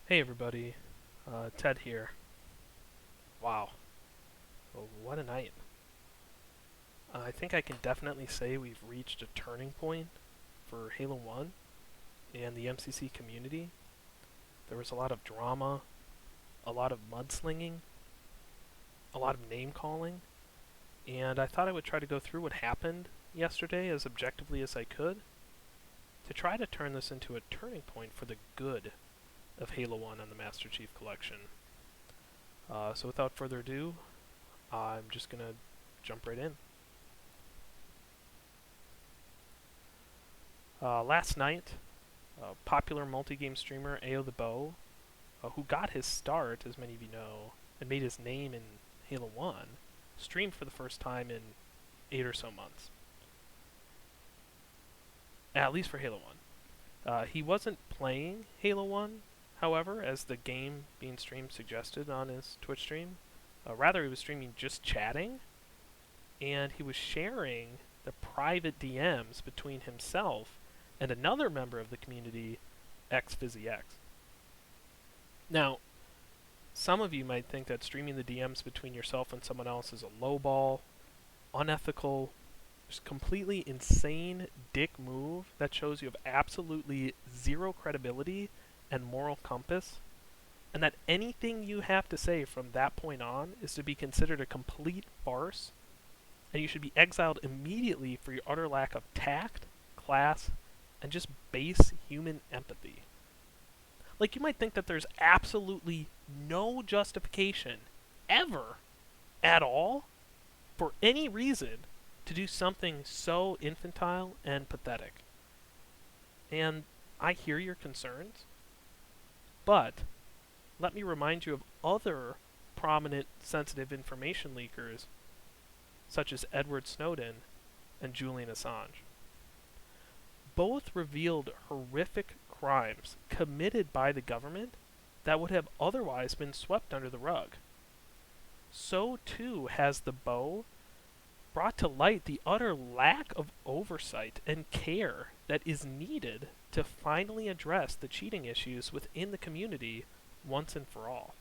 Hey everybody, Ted here. Wow, well, what a night. I think I can definitely say we've reached a turning point for Halo 1 and the MCC community. There was a lot of drama, a lot of mudslinging, a lot of name calling, and I thought I would try to go through what happened yesterday as objectively as I could to try to turn this into a turning point for the good of Halo 1 and the Master Chief Collection. So without further ado, I'm just going to jump right in. Last night, popular multi-game streamer Ao the Bow, who got his start, as many of you know, and made his name in Halo 1, streamed for the first time in 8 or so months. At least for Halo 1. He wasn't playing Halo 1, however, as the game being streamed suggested on his Twitch stream. Rather, he was streaming just chatting, and he was sharing the private DMs between himself and another member of the community, XFizzyX. Now, some of you might think that streaming the DMs between yourself and someone else is a lowball, unethical, just completely insane dick move that shows you have absolutely zero credibility and moral compass, and that anything you have to say from that point on is to be considered a complete farce, and you should be exiled immediately for your utter lack of tact, class, and just base human empathy. Like, you might think that there's absolutely no justification, ever, at all, for any reason to do something so infantile and pathetic. And I hear your concerns, but let me remind you of other prominent sensitive information leakers, such as Edward Snowden and Julian Assange. Both revealed horrific crimes committed by the government that would have otherwise been swept under the rug. So too has the Bow brought to light the utter lack of oversight and care that is needed to finally address the cheating issues within the community once and for all.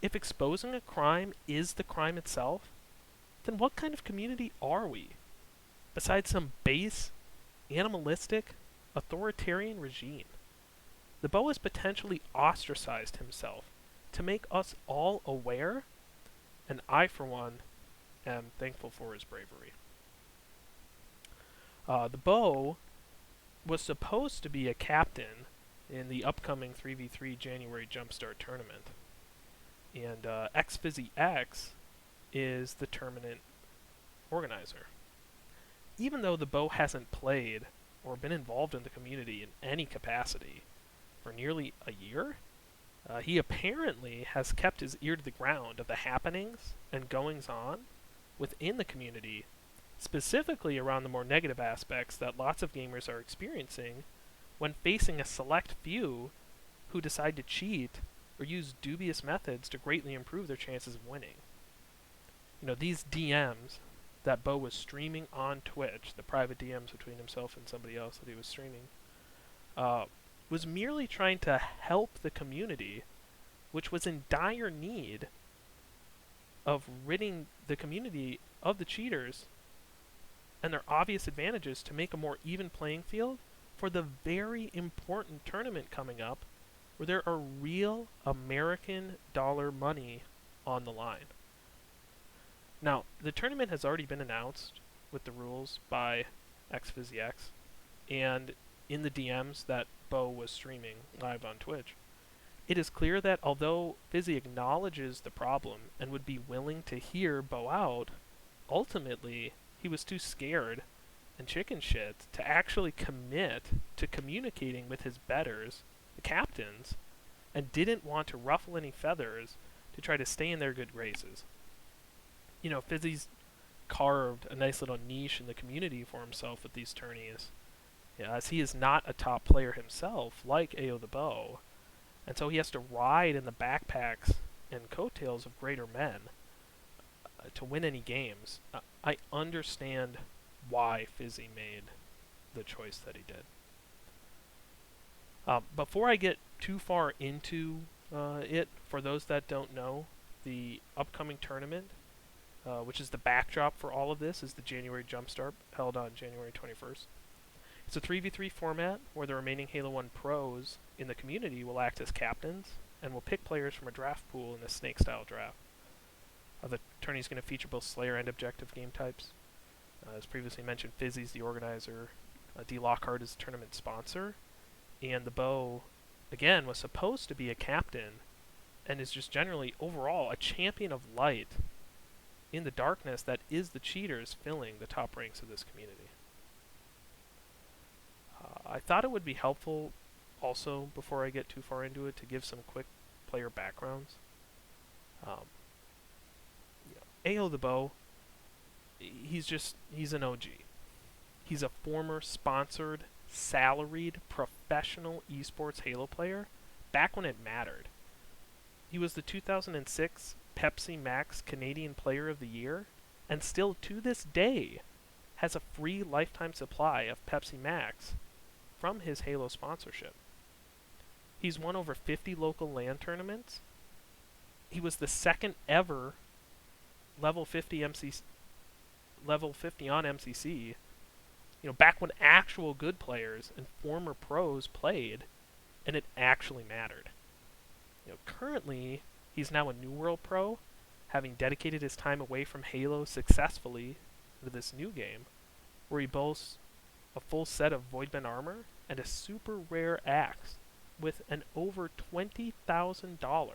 If exposing a crime is the crime itself, then what kind of community are we? Besides some base, animalistic, authoritarian regime. The Bow has potentially ostracized himself to make us all aware, and I, for one, am thankful for his bravery. The Bow was supposed to be a captain in the upcoming 3v3 January Jumpstart tournament, and XFizzyX is the tournament organizer. Even though the Bow hasn't played or been involved in the community in any capacity for nearly a year, he apparently has kept his ear to the ground of the happenings and goings-on within the community, specifically around the more negative aspects that lots of gamers are experiencing when facing a select few who decide to cheat or use dubious methods to greatly improve their chances of winning. You know, these DMs that Bow was streaming on Twitch, the private DMs between himself and somebody else that he was streaming, was merely trying to help the community, which was in dire need of ridding the community of the cheaters and their obvious advantages to make a more even playing field for the very important tournament coming up where there are real American dollar money on the line. Now, the tournament has already been announced with the rules by XFizzyX, and in the DMs that Bow was streaming live on Twitch, it is clear that although Fizzy acknowledges the problem and would be willing to hear Bow out, ultimately he was too scared and chicken shit to actually commit to communicating with his betters, the captains, and didn't want to ruffle any feathers to try to stay in their good graces. You know, Fizzy's carved a nice little niche in the community for himself with these tourneys, as he is not a top player himself, like Ao the Bow, and so he has to ride in the backpacks and coattails of greater men to win any games. I understand why Fizzy made the choice that he did. Before I get too far into it. For those that don't know, the upcoming tournament, which is the backdrop for all of this, is the January Jumpstart held on January 21st. It's a 3v3 format where the remaining Halo 1 pros in the community will act as captains and will pick players from a draft pool in a snake-style draft. The tourney is going to feature both Slayer and Objective game types. As previously mentioned, Fizzy's the organizer, D. Lockhart is the tournament sponsor, and the Bow, again, was supposed to be a captain and is just generally, overall, a champion of light in the darkness that is the cheaters filling the top ranks of this community. I thought it would be helpful also, before I get too far into it, to give some quick player backgrounds. Ao the Bow, he's an OG. He's a former sponsored, salaried, professional esports Halo player back when it mattered. He was the 2006 Pepsi Max Canadian Player of the Year, and still to this day has a free lifetime supply of Pepsi Max from his Halo sponsorship. He's won over 50 local LAN tournaments. He was the second ever level 50 on MCC. Back when actual good players and former pros played, and it actually mattered. Currently, he's now a New World pro, having dedicated his time away from Halo successfully to this new game, where he boasts a full set of Voidbend armor and a super rare axe with an over $20,000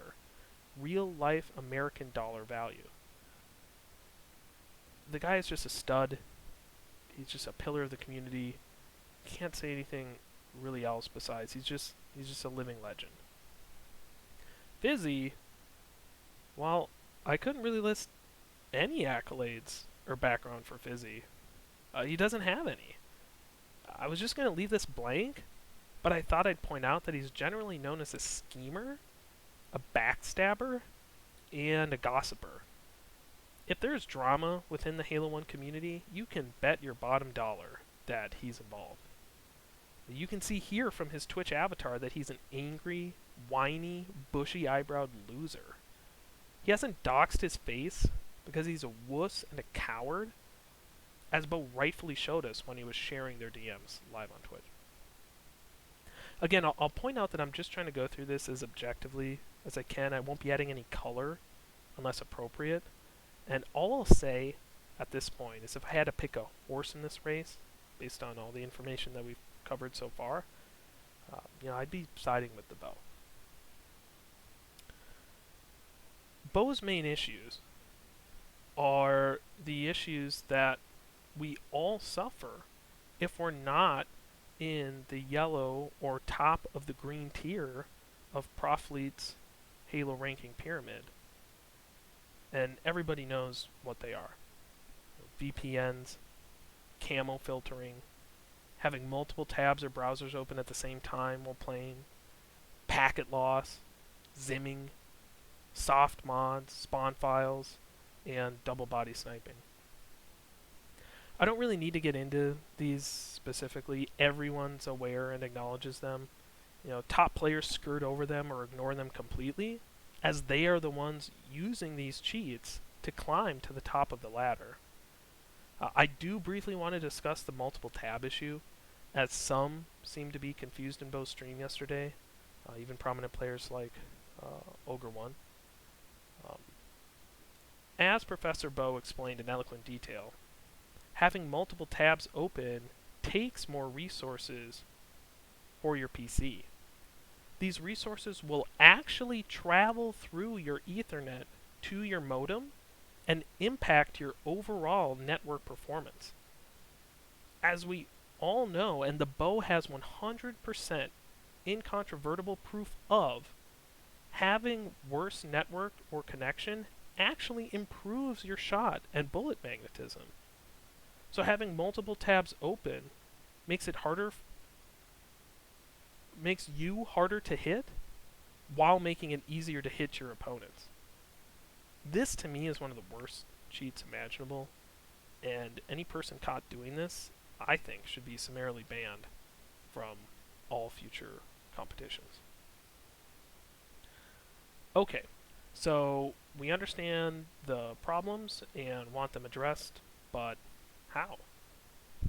real-life American dollar value. The guy is just a stud. He's just a pillar of the community. Can't say anything really else besides he's just a living legend. Fizzy, well, I couldn't really list any accolades or background for Fizzy. He doesn't have any. I was just going to leave this blank, but I thought I'd point out that he's generally known as a schemer, a backstabber, and a gossiper. If there's drama within the Halo 1 community, you can bet your bottom dollar that he's involved. You can see here from his Twitch avatar that he's an angry, whiny, bushy-eyebrowed loser. He hasn't doxed his face because he's a wuss and a coward, as Bo rightfully showed us when he was sharing their DMs live on Twitch. Again, I'll point out that I'm just trying to go through this as objectively as I can. I won't be adding any color unless appropriate. And all I'll say at this point is if I had to pick a horse in this race, based on all the information that we've covered so far, I'd be siding with the Bow. Bow's main issues are the issues that we all suffer if we're not in the yellow or top of the green tier of Profleet's Halo ranking pyramid. And everybody knows what they are. VPNs, camo filtering, having multiple tabs or browsers open at the same time while playing, packet loss, zimming, soft mods, spawn files, and double body sniping. I don't really need to get into these specifically. Everyone's aware and acknowledges them. Top players skirt over them or ignore them completely, as they are the ones using these cheats to climb to the top of the ladder. I do briefly want to discuss the multiple tab issue, as some seem to be confused in Bow's stream yesterday, even prominent players like Ogre1. As Professor Bow explained in eloquent detail, having multiple tabs open takes more resources for your PC. These resources will actually travel through your Ethernet to your modem and impact your overall network performance. As we all know, and the Bow has 100% incontrovertible proof of, having worse network or connection actually improves your shot and bullet magnetism. So having multiple tabs open makes you harder to hit while making it easier to hit your opponents. This to me is one of the worst cheats imaginable, and any person caught doing this, I think, should be summarily banned from all future competitions. Okay, so we understand the problems and want them addressed, but how?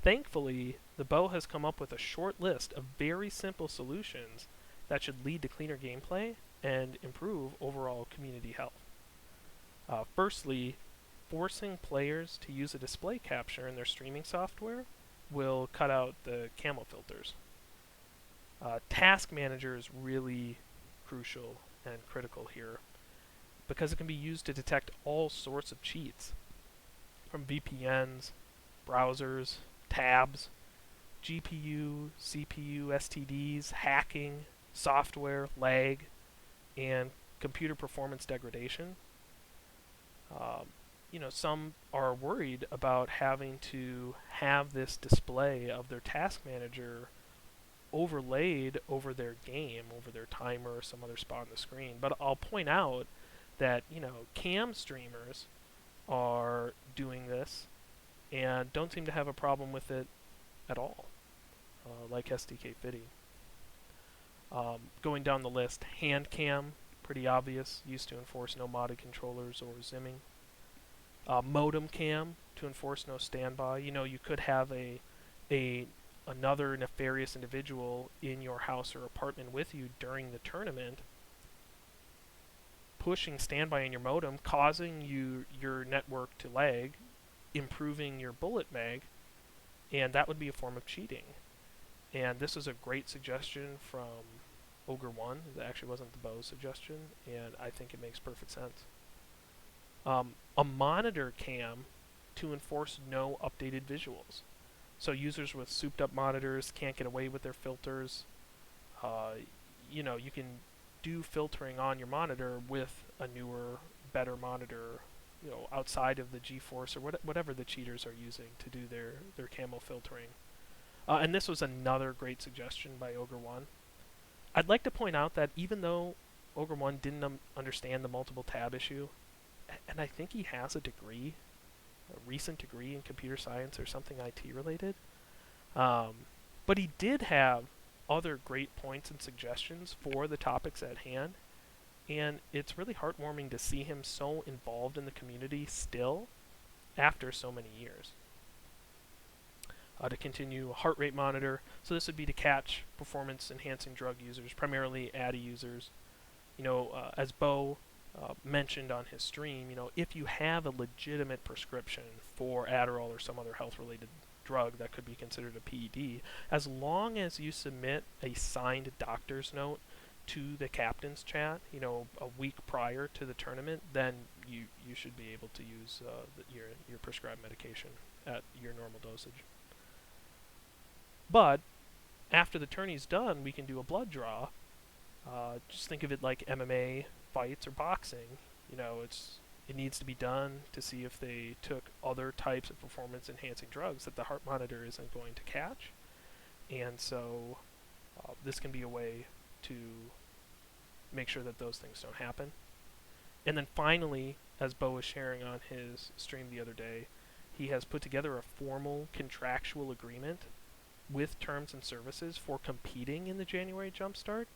Thankfully, the Bow has come up with a short list of very simple solutions that should lead to cleaner gameplay and improve overall community health. Firstly, forcing players to use a display capture in their streaming software will cut out the camo filters. Task Manager is really crucial and critical here because it can be used to detect all sorts of cheats from VPNs, browsers, tabs, GPU, CPU, STDs, hacking, software, lag, and computer performance degradation. Um, some are worried about having to have this display of their task manager overlaid over their game, over their timer or some other spot on the screen. But I'll point out that, cam streamers are doing this and don't seem to have a problem with it at all, like SDK Fitty. Going down the list, hand cam, pretty obvious, used to enforce no modded controllers or zimming. Modem cam to enforce no standby. You could have a another nefarious individual in your house or apartment with you during the tournament, pushing standby in your modem, causing your network to lag, improving your bullet mag, and that would be a form of cheating. And this is a great suggestion from Ogre One. It actually wasn't the Bow's suggestion, and I think it makes perfect sense. A monitor cam to enforce no updated visuals. So users with souped up monitors can't get away with their filters. You can do filtering on your monitor with a newer, better monitor, outside of the GeForce or whatever the cheaters are using to do their camo filtering. And this was another great suggestion by Ogre One. I'd like to point out that even though Ogre One didn't understand the multiple tab issue, and I think he has a degree, a recent degree in computer science or something IT related, but he did have other great points and suggestions for the topics at hand, and it's really heartwarming to see him so involved in the community still after so many years. To continue, a heart rate monitor. So this would be to catch performance-enhancing drug users, primarily ADDI users. As Bo mentioned on his stream, if you have a legitimate prescription for Adderall or some other health-related drug that could be considered a PED, as long as you submit a signed doctor's note to the captain's chat, a week prior to the tournament, then you should be able to use your prescribed medication at your normal dosage. But after the tourney's done, we can do a blood draw. Just think of it like MMA fights or boxing. It needs to be done to see if they took other types of performance-enhancing drugs that the heart monitor isn't going to catch. And so this can be a way to make sure that those things don't happen. And then finally, as Bo was sharing on his stream the other day, he has put together a formal contractual agreement with terms and services for competing in the January Jumpstart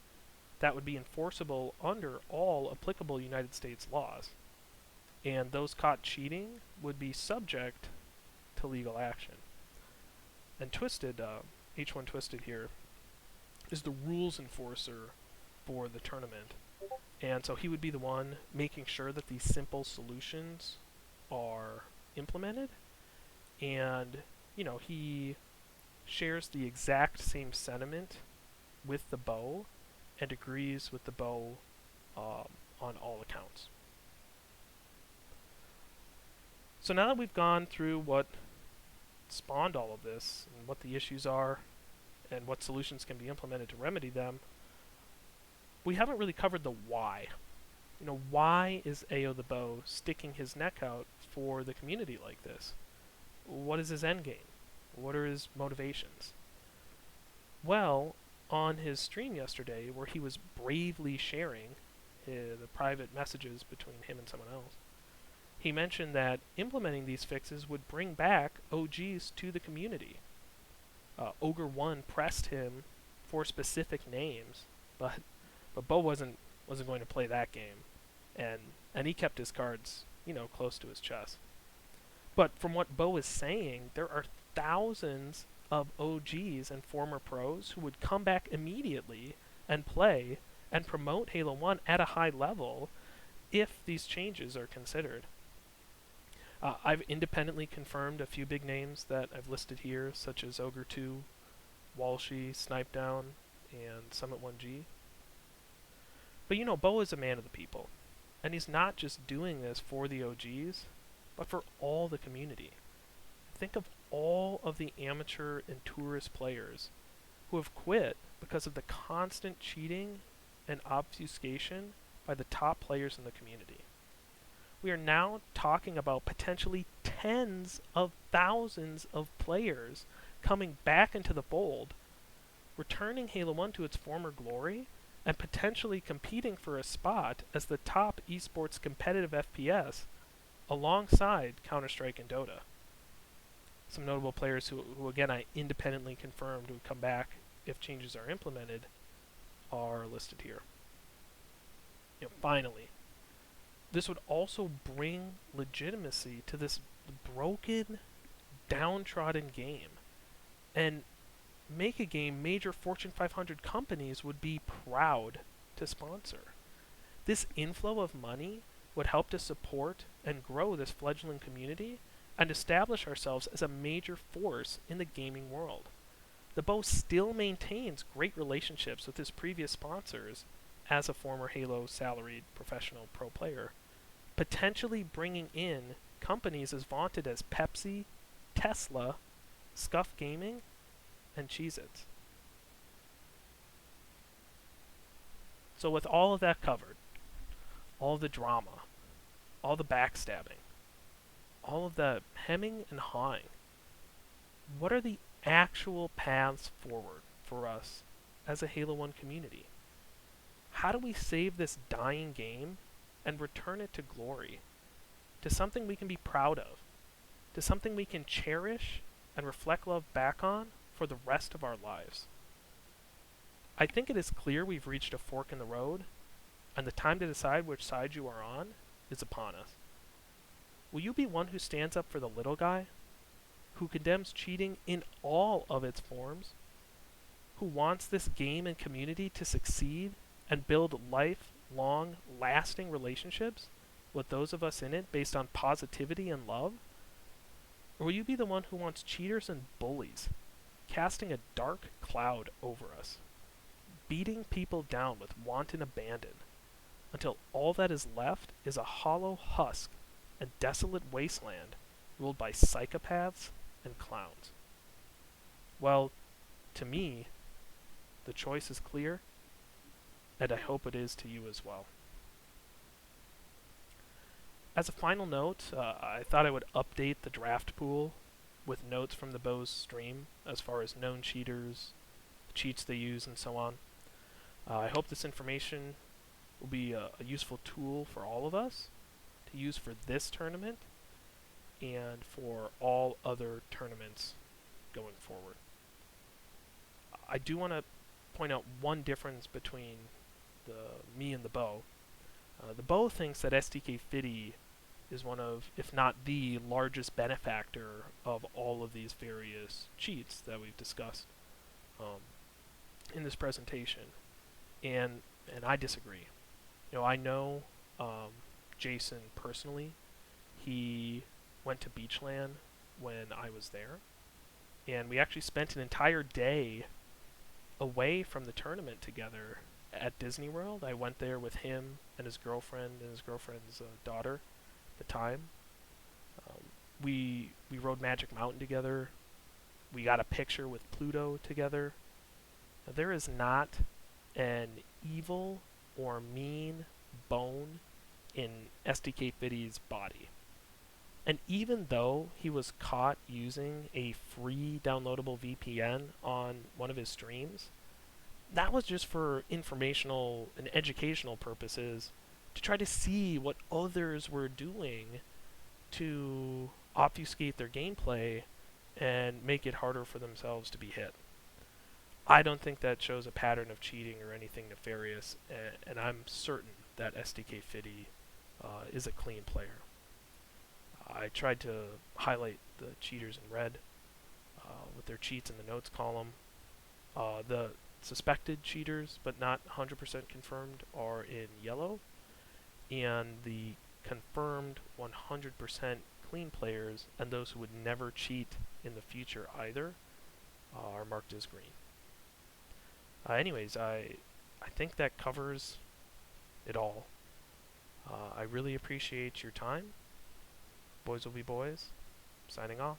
that would be enforceable under all applicable United States laws. And those caught cheating would be subject to legal action. And Twisted, H1 Twisted here, is the rules enforcer for the tournament. And so he would be the one making sure that these simple solutions are implemented. And, he shares the exact same sentiment with the Bow and agrees with the Bow on all accounts. So now that we've gone through what spawned all of this and what the issues are and what solutions can be implemented to remedy them, we haven't really covered the why. Why is Ao the Bow sticking his neck out for the community like this? What is his end game? What are his motivations? Well, on his stream yesterday, where he was bravely sharing the private messages between him and someone else, he mentioned that implementing these fixes would bring back OGs to the community. Ogre One pressed him for specific names, but Bo wasn't going to play that game. and he kept his cards, close to his chest. But from what Bo is saying, there are thousands of OGs and former pros who would come back immediately and play and promote Halo 1 at a high level if these changes are considered. I've independently confirmed a few big names that I've listed here, such as Ogre 2, Walshy, Snipedown, and Summit 1G. But Bo is a man of the people, and he's not just doing this for the OGs, but for all the community. Think of all of the amateur and tourist players who have quit because of the constant cheating and obfuscation by the top players in the community. We are now talking about potentially tens of thousands of players coming back into the fold, returning Halo 1 to its former glory, and potentially competing for a spot as the top esports competitive FPS alongside Counter-Strike and Dota. Some notable players who again, I independently confirmed would come back if changes are implemented are listed here. Finally, this would also bring legitimacy to this broken, downtrodden game, and make a game major Fortune 500 companies would be proud to sponsor. This inflow of money would help to support and grow this fledgling community and establish ourselves as a major force in the gaming world. The Bo still maintains great relationships with his previous sponsors as a former Halo salaried professional pro player, potentially bringing in companies as vaunted as Pepsi, Tesla, Scuf Gaming, and Cheez-Its. So with all of that covered, all the drama, all the backstabbing, all of the hemming and hawing, what are the actual paths forward for us as a Halo 1 community? How do we save this dying game and return it to glory, to something we can be proud of, to something we can cherish and reflect love back on for the rest of our lives? I think it is clear we've reached a fork in the road, and the time to decide which side you are on is upon us. Will you be one who stands up for the little guy, who condemns cheating in all of its forms, who wants this game and community to succeed and build lifelong, lasting relationships with those of us in it based on positivity and love? Or will you be the one who wants cheaters and bullies casting a dark cloud over us, beating people down with wanton abandon, until all that is left is a hollow husk and desolate wasteland ruled by psychopaths and clowns? Well, to me, the choice is clear, and I hope it is to you as well. As a final note, I thought I would update the draft pool with notes from the Bo's stream as far as known cheaters, the cheats they use, and so on. I hope this information will be a useful tool for all of us to use for this tournament and for all other tournaments going forward. I do want to point out one difference between me and the Bo. The Bo thinks that SDK Fiddy is one of, if not the largest benefactor of all of these various cheats that we've discussed in this presentation, and I disagree. I know Jason personally. He went to Beachland when I was there, and we actually spent an entire day away from the tournament together at Disney World. I went there with him and his girlfriend and his girlfriend's daughter at the time. We rode Magic Mountain together. We got a picture with Pluto together. Now, there is not an evil or mean bone in SDK Fiddy's body. And even though he was caught using a free downloadable VPN on one of his streams, that was just for informational and educational purposes, to try to see what others were doing to obfuscate their gameplay and make it harder for themselves to be hit. I don't think that shows a pattern of cheating or anything nefarious, and I'm certain that SDK Fiddy is a clean player. I tried to highlight the cheaters in red with their cheats in the notes column. The suspected cheaters, but not 100% confirmed, are in yellow, and the confirmed 100% clean players and those who would never cheat in the future either are marked as green. Anyways, I think that covers it all. I really appreciate your time. Boys will be boys. Signing off.